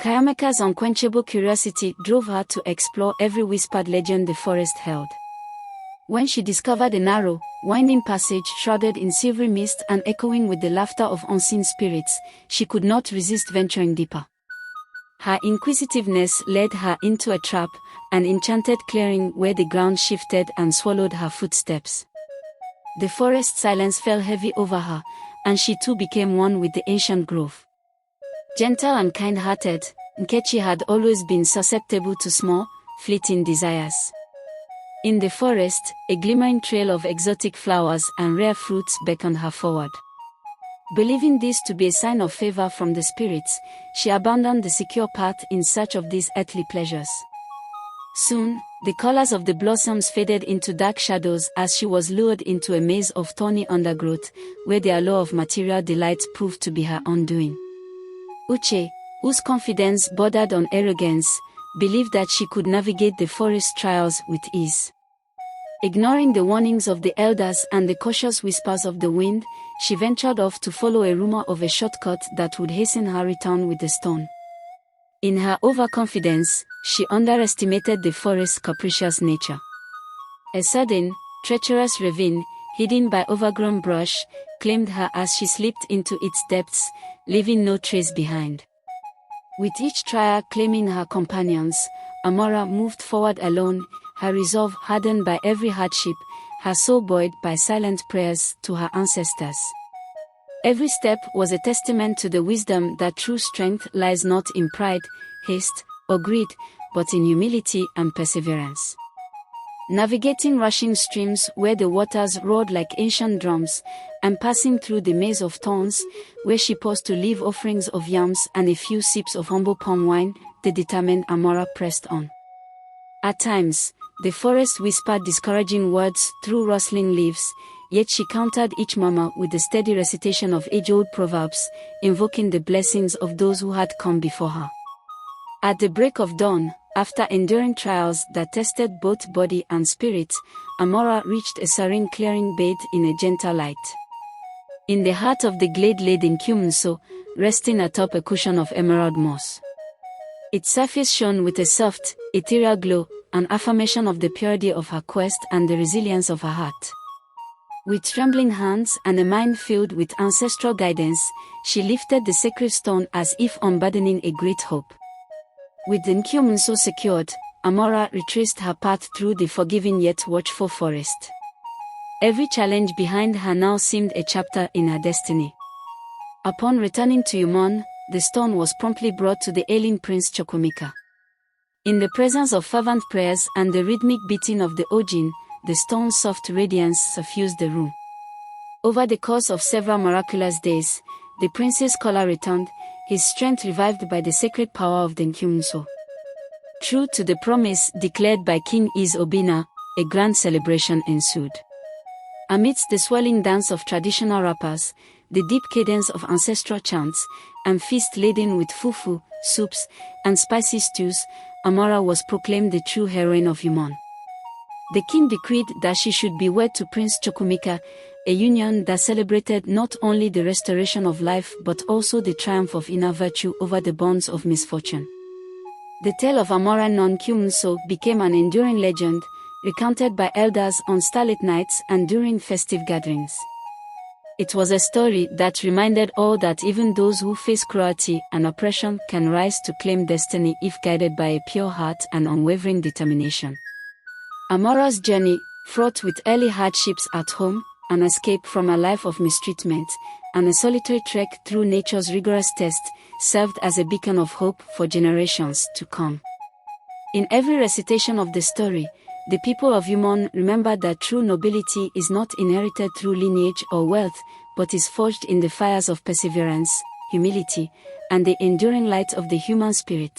Kayameka's unquenchable curiosity drove her to explore every whispered legend the forest held. When she discovered a narrow, winding passage shrouded in silvery mist and echoing with the laughter of unseen spirits, she could not resist venturing deeper. Her inquisitiveness led her into a trap, an enchanted clearing where the ground shifted and swallowed her footsteps. The forest silence fell heavy over her, and she too became one with the ancient grove. Gentle and kind-hearted, Nkechi had always been susceptible to small, fleeting desires. In the forest, a glimmering trail of exotic flowers and rare fruits beckoned her forward. Believing this to be a sign of favor from the spirits, she abandoned the secure path in search of these earthly pleasures. Soon, the colors of the blossoms faded into dark shadows as she was lured into a maze of thorny undergrowth, where the allure of material delight proved to be her undoing. Uche, whose confidence bordered on arrogance, believed that she could navigate the forest trials with ease. Ignoring the warnings of the elders and the cautious whispers of the wind, she ventured off to follow a rumor of a shortcut that would hasten her return with the stone. In her overconfidence, she underestimated the forest's capricious nature. A sudden, treacherous ravine, hidden by overgrown brush, claimed her as she slipped into its depths, leaving no trace behind. With each trial claiming her companions, Amora moved forward alone, her resolve hardened by every hardship, her soul buoyed by silent prayers to her ancestors. Every step was a testament to the wisdom that true strength lies not in pride, haste, or greed, but in humility and perseverance. Navigating rushing streams where the waters roared like ancient drums, and passing through the maze of thorns, where she paused to leave offerings of yams and a few sips of humble palm wine, the determined Amora pressed on. At times, the forest whispered discouraging words through rustling leaves, yet she countered each murmur with the steady recitation of age-old proverbs, invoking the blessings of those who had come before her. At the break of dawn, after enduring trials that tested both body and spirit, Amora reached a serene clearing bathed in a gentle light. In the heart of the glade lay Nkyumunso, resting atop a cushion of emerald moss. Its surface shone with a soft, ethereal glow, an affirmation of the purity of her quest and the resilience of her heart. With trembling hands and a mind filled with ancestral guidance, she lifted the sacred stone as if unburdening a great hope. With the Nkyumunso secured, Amora retraced her path through the forgiving yet watchful forest. Every challenge behind her now seemed a chapter in her destiny. Upon returning to Umon, the stone was promptly brought to the ailing Prince Chukwuemeka. In the presence of fervent prayers and the rhythmic beating of the ojin, the stone's soft radiance suffused the room. Over the course of several miraculous days, the prince's color returned, his strength revived by the sacred power of the Nkyumunso. True to the promise declared by King Obina, a grand celebration ensued. Amidst the swelling dance of traditional rappers, the deep cadence of ancestral chants, and feast laden with fufu, soups, and spicy stews, Amora was proclaimed the true heroine of Umon. The king decreed that she should be wed to Prince Chukwuemeka, a union that celebrated not only the restoration of life but also the triumph of inner virtue over the bonds of misfortune. The tale of Amora non Nkyumunso became an enduring legend, recounted by elders on starlit nights and during festive gatherings. It was a story that reminded all that even those who face cruelty and oppression can rise to claim destiny if guided by a pure heart and unwavering determination. Amora's journey, fraught with early hardships at home, an escape from a life of mistreatment, and a solitary trek through nature's rigorous test, served as a beacon of hope for generations to come. In every recitation of the story, the people of Umon remembered that true nobility is not inherited through lineage or wealth, but is forged in the fires of perseverance, humility, and the enduring light of the human spirit.